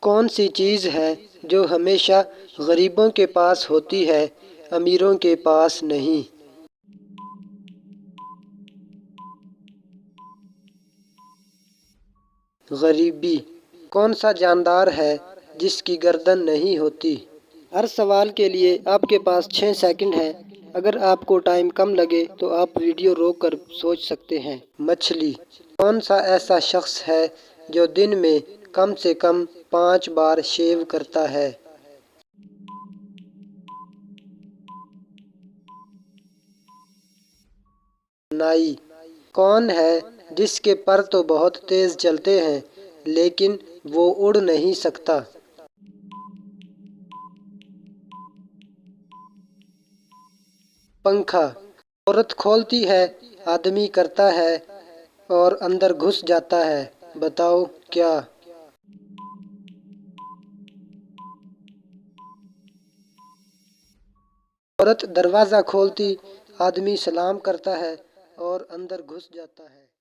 کون سی چیز ہے جو ہمیشہ غریبوں کے پاس ہوتی ہے، امیروں کے پاس نہیں؟ غریبی۔ کون سا جاندار ہے جس کی گردن نہیں ہوتی؟ ہر سوال کے لیے آپ کے پاس 6 سیکنڈ ہیں۔ اگر آپ کو ٹائم کم لگے تو آپ ویڈیو روک کر سوچ سکتے ہیں۔ مچھلی۔ کون سا ایسا شخص ہے جو دن میں کم سے کم 5 بار شیو کرتا ہے؟ نائی۔ کون ہے جس کے پر تو بہت تیز چلتے ہیں لیکن وہ اڑ نہیں سکتا؟ پنکھا۔ عورت کھولتی ہے، آدمی کرتا ہے اور اندر گھس جاتا ہے، بتاؤ کیا؟ عورت دروازہ کھولتی، آدمی سلام کرتا ہے اور اندر گھس جاتا ہے۔